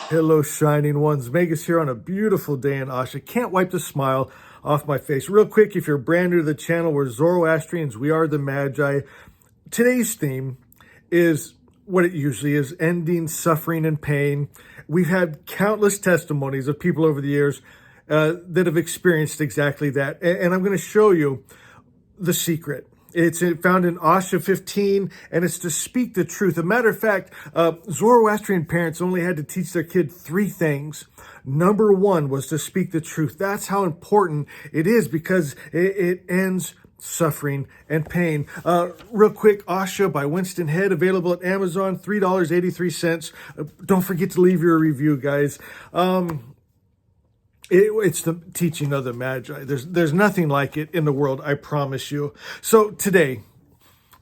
Hello, shining ones. Megas here on a beautiful day in Asha. Can't wipe the smile off my face. Real quick, if you're brand new to the channel, we're Zoroastrians. We are the Magi. Today's theme is what it usually is, ending suffering and pain. We've had countless testimonies of people over the years that have experienced exactly that. And I'm going to show you the secret. It's found in Asha 15, and it's to speak the truth. A matter of fact, Zoroastrian parents only had to teach their kid 3 things. Number 1 was to speak the truth. That's how important it is, because it ends suffering and pain. Real quick, Asha by Winston Head, available at Amazon, $3.83. Don't forget to leave your review, guys. It's the teaching of the Magi. There's nothing like it in the world, I promise you. So today,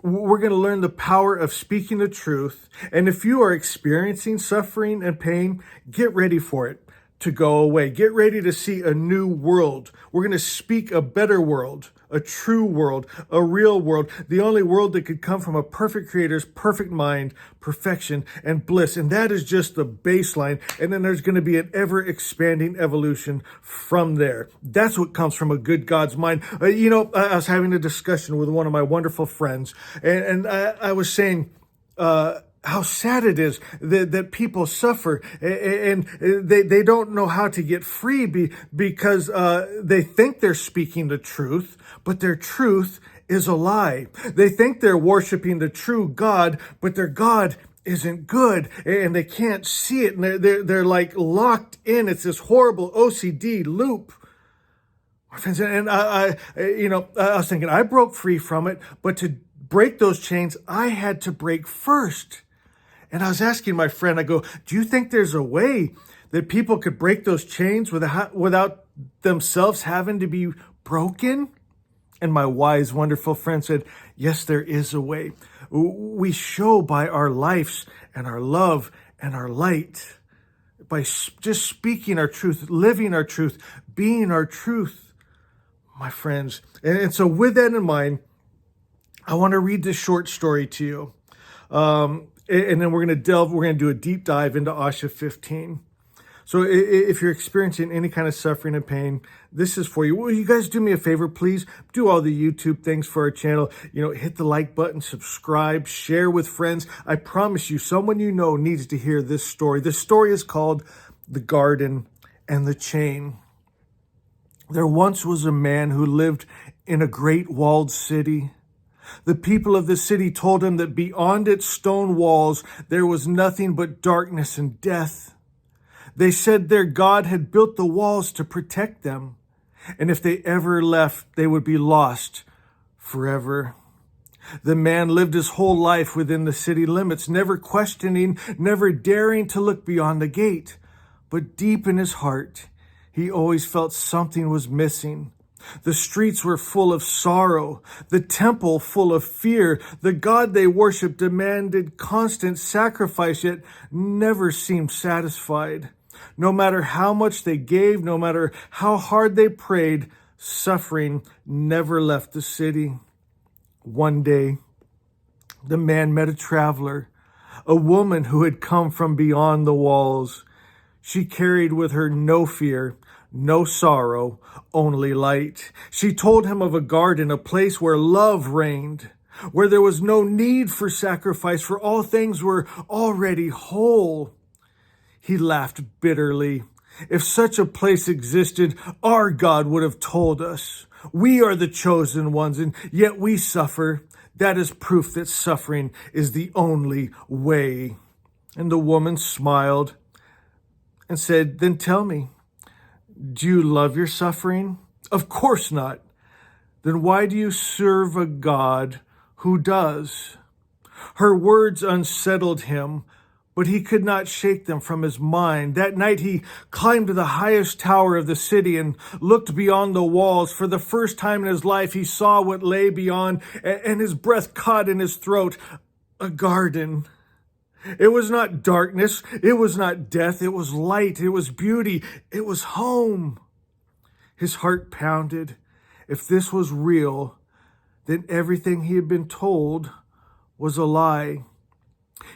we're going to learn the power of speaking the truth. And if you are experiencing suffering and pain, get ready for it to go away. Get ready to see a new world. We're going to speak a better world, a true world, a real world, the only world that could come from a perfect creator's perfect mind, perfection, and bliss. And that is just the baseline. And then there's going to be an ever-expanding evolution from there. That's what comes from a good God's mind. I was having a discussion with one of my wonderful friends, and I was saying, how sad it is that people suffer and they don't know how to get free because they think they're speaking the truth, but their truth is a lie. They think they're worshiping the true God, but their God isn't good, and they can't see it, and they're like locked in. It's this horrible OCD loop. My friends, and I was thinking I broke free from it, but to break those chains, I had to break first. And I was asking my friend, I go, do you think there's a way that people could break those chains without themselves having to be broken? And my wise, wonderful friend said, yes, there is a way. We show by our lives and our love and our light, by just speaking our truth, living our truth, being our truth, my friends. And so with that in mind, I want to read this short story to you. And then we're going to do a deep dive into Asha 15. So if you're experiencing any kind of suffering and pain, this is for you. Will you guys do me a favor, please? Do all the YouTube things for our channel. Hit the like button, subscribe, share with friends. I promise you, someone you know needs to hear this story. This story is called The Garden and the Chain. There once was a man who lived in a great walled city. The people of the city told him that beyond its stone walls, there was nothing but darkness and death. They said their God had built the walls to protect them, and if they ever left, they would be lost forever. The man lived his whole life within the city limits, never questioning, never daring to look beyond the gate. But deep in his heart, he always felt something was missing. The streets were full of sorrow, the temple full of fear. The God they worshiped demanded constant sacrifice, yet never seemed satisfied. No matter how much they gave, no matter how hard they prayed, suffering never left the city. One day, the man met a traveler, a woman who had come from beyond the walls. She carried with her no fear, no sorrow, only light. She told him of a garden, a place where love reigned, where there was no need for sacrifice, for all things were already whole. He laughed bitterly. If such a place existed, our God would have told us. We are the chosen ones, and yet we suffer. That is proof that suffering is the only way. And the woman smiled and said, then tell me, do you love your suffering? Of course not. Then why do you serve a God who does? Her words unsettled him, but he could not shake them from his mind. That night he climbed to the highest tower of the city and looked beyond the walls. For the first time in his life, he saw what lay beyond, and his breath caught in his throat. A garden. It was not darkness. It was not death. It was light. It was beauty. It was home. His heart pounded. If this was real, then everything he had been told was a lie.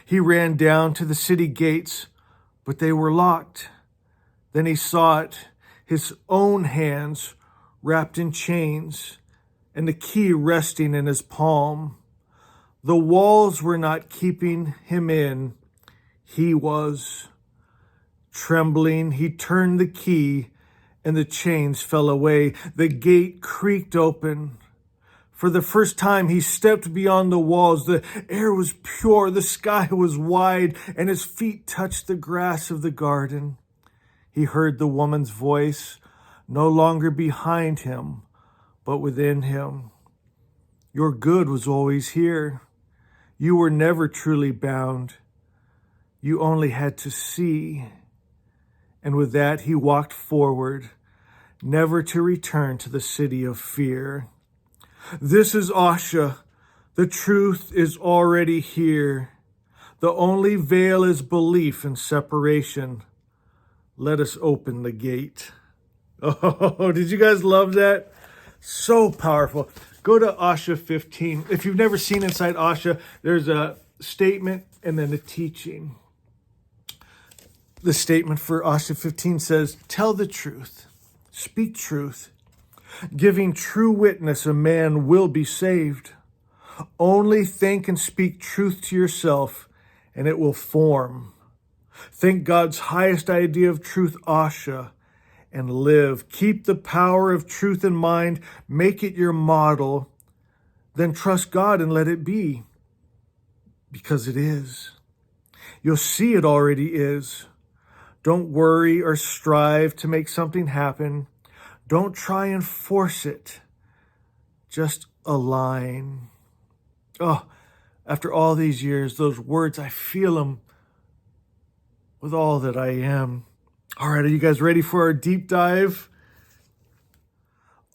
He ran down to the city gates, but they were locked. Then he saw it, his own hands wrapped in chains, and the key resting in his palm. The walls were not keeping him in. He was. Trembling, he turned the key, and the chains fell away. The gate creaked open. For the first time, he stepped beyond the walls. The air was pure, the sky was wide, and his feet touched the grass of the garden. He heard the woman's voice, no longer behind him, but within him. Your good was always here. You were never truly bound. You only had to see. And with that, he walked forward, never to return to the city of fear. This is Asha. The truth is already here. The only veil is belief and separation. Let us open the gate. Oh, did you guys love that? So powerful. Go to Asha 15. If you've never seen inside Asha, there's a statement and then a teaching. The statement for Asha 15 says, tell the truth, speak truth. Giving true witness, a man will be saved. Only think and speak truth to yourself, and it will form. Think God's highest idea of truth, Asha, and live. Keep the power of truth in mind. Make it your model. Then trust God and let it be. Because it is. You'll see it already is. Don't worry or strive to make something happen. Don't try and force it. Just align. Oh, after all these years, those words, I feel them with all that I am. All right, are you guys ready for our deep dive?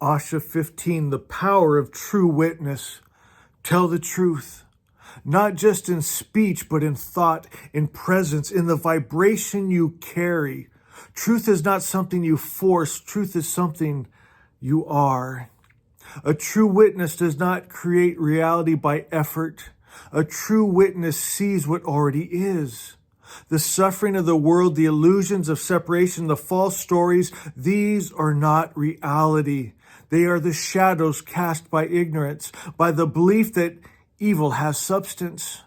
Asha 15, the power of true witness. Tell the truth, not just in speech, but in thought, in presence, in the vibration you carry. Truth is not something you force. Truth is something you are. A true witness does not create reality by effort. A true witness sees what already is. The suffering of the world, the illusions of separation, the false stories, these are not reality. They are the shadows cast by ignorance, by the belief that evil has substance.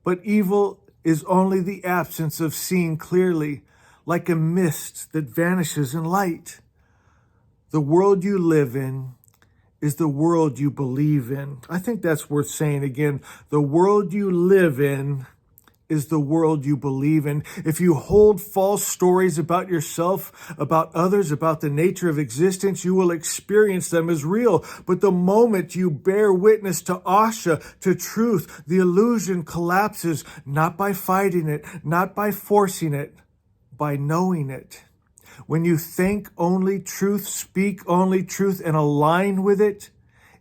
But evil is only the absence of seeing clearly, like a mist that vanishes in light. The world you live in is the world you believe in. I think that's worth saying again. The world you live in is the world you believe in. If you hold false stories about yourself, about others, about the nature of existence, you will experience them as real. But the moment you bear witness to Asha, to truth, the illusion collapses, not by fighting it, not by forcing it, by knowing it. When you think only truth, speak only truth, and align with it,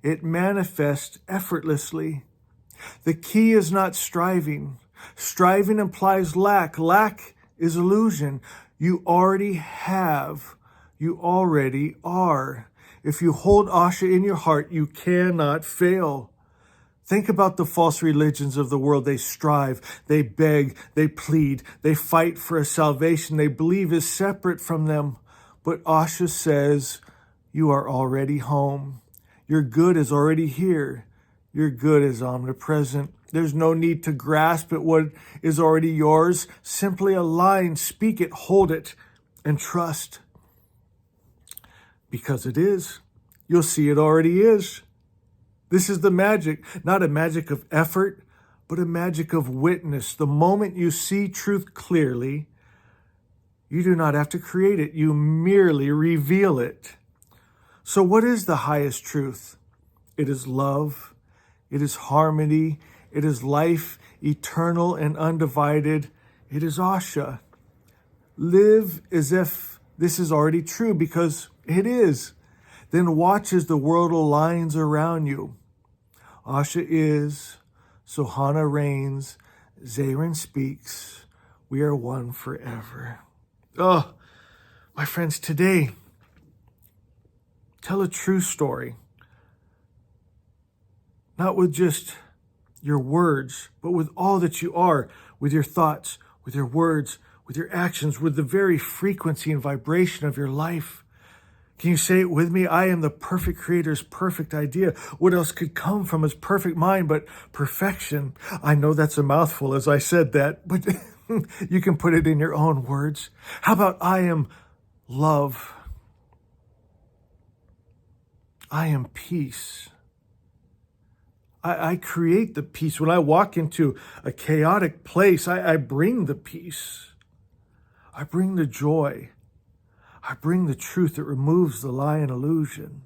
it manifests effortlessly. The key is not striving. Striving implies lack. Lack is illusion. You already have. You already are. If you hold Asha in your heart, you cannot fail. Think about the false religions of the world. They strive, they beg, they plead, they fight for a salvation they believe is separate from them. But Asha says, you are already home. Your good is already here. Your good is omnipresent. There's no need to grasp at what is already yours. Simply align, speak it, hold it, and trust. Because it is. You'll see it already is. This is the magic, not a magic of effort, but a magic of witness. The moment you see truth clearly, you do not have to create it. You merely reveal it. So what is the highest truth? It is love. It is harmony. It is life, eternal and undivided. It is Asha. Live as if this is already true, because it is. Then watch as the world aligns around you. Asha is, Sohana reigns, Zarin speaks. We are one forever. Oh, my friends, today, tell a true story. Not with just your words, but with all that you are, with your thoughts, with your words, with your actions, with the very frequency and vibration of your life. Can you say it with me? I am the perfect Creator's perfect idea. What else could come from His perfect mind but perfection? I know that's a mouthful as I said that, but you can put it in your own words. How about I am love? I am peace. I create the peace. When I walk into a chaotic place, I bring the peace. I bring the joy. I bring the truth that removes the lie and illusion.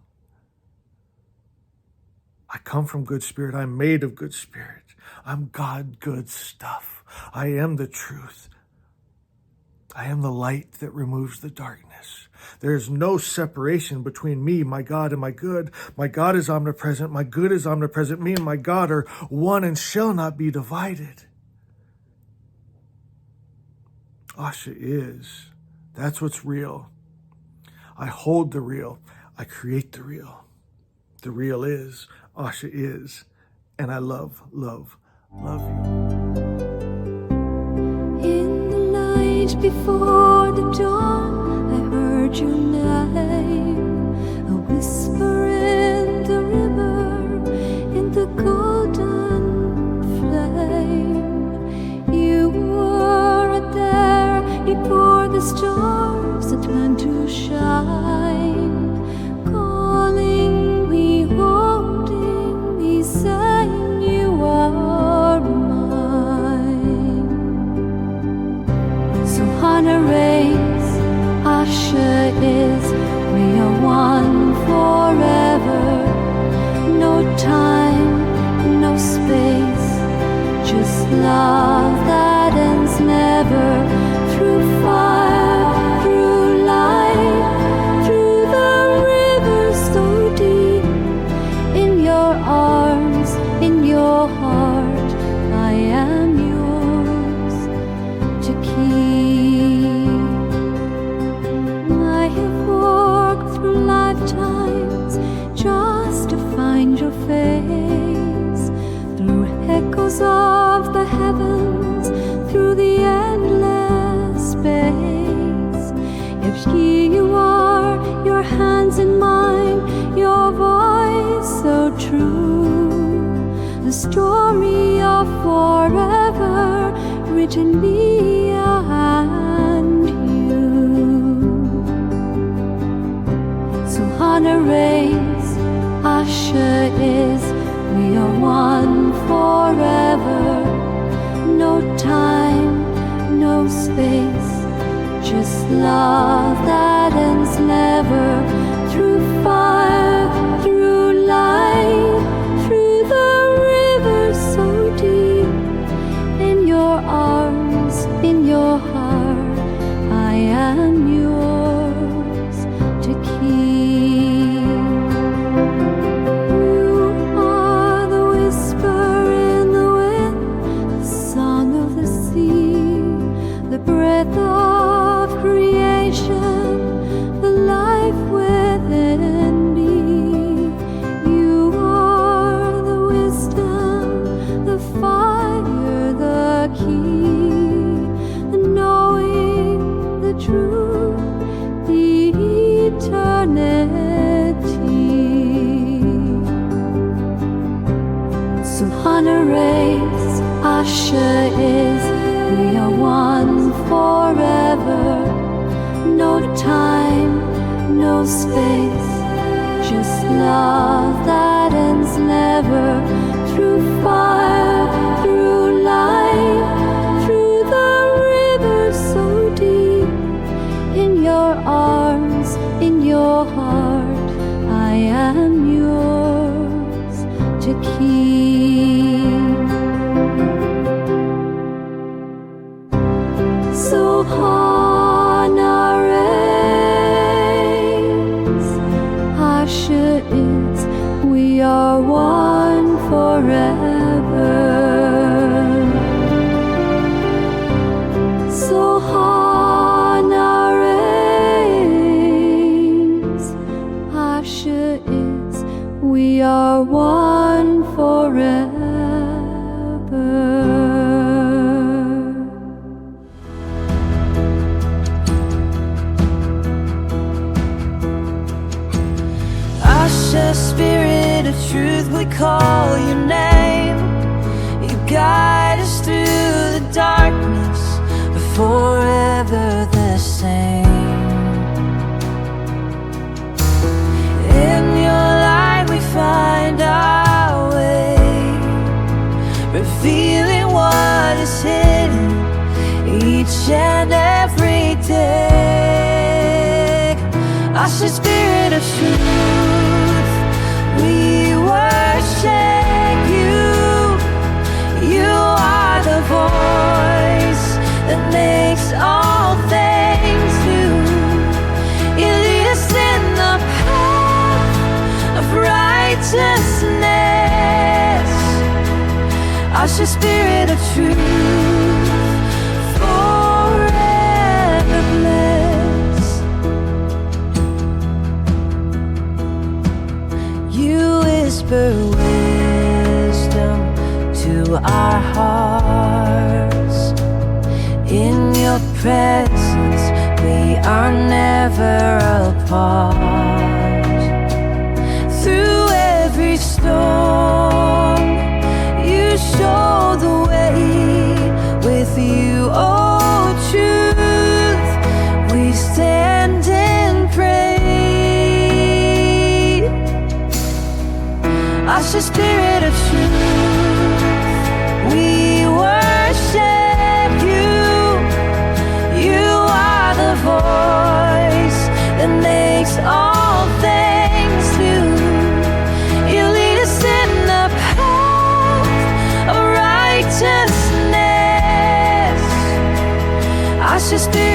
I come from good spirit. I'm made of good spirit. I'm God good stuff. I am the truth. I am the light that removes the darkness. There is no separation between me, my God, and my good. My God is omnipresent. My good is omnipresent. Me and my God are one and shall not be divided. Asha is. That's what's real. I hold the real. I create the real. The real is. Asha is. And I love, love, love you. In the night before the dawn, I heard your name, a whisper in the river, in the golden flame. You were there before the stars that meant to shine, calling me, holding me, saying you are mine. So Hana reigns, Asha is, we are one forever. No time, no space, just love that ends never. Through fire, through light, through the river so deep, in your arms, in your heart, I am yours to keep. I have walked through lifetimes just to find your face, through echoes of the heavens, through the endless space. Yet here you are, your hands in mine, your voice so true, the story of forever written me and you. So Hana reigns, Asha is, we are one forever. No time, no space, just love that ends never. Through fire, through light, through the river so deep, in your arms, in your heart, I am yours to keep. You are the whisper in the wind, the song of the sea, the breath of creation, the life within me. You are the wisdom, the fire, the key, the knowing, the truth, the eternity. So Hana reigns, Asha is, we are one forever. No time, no space, just love that ends never. Through fire, through light, through the river so deep, in your arms, in your heart, I am yours to keep. So Hana reigns, Asha is, we are one forever. So Hana reigns, Asha is, we are one forever. never the same. In your light we find our way, revealing what is hidden each and every day. Us the Spirit of truth, we worship you. You are the voice that makes all things new. You lead us in the path of righteousness. Us the Spirit of truth, forever bless. You whisper wisdom to our hearts. In your presence we are never apart. Through every storm you show the way. With you, oh truth, we stand and pray. Us the Spirit of truth, we worship you. You are the voice that makes all things new. You lead us in the path of righteousness. Us the Spirit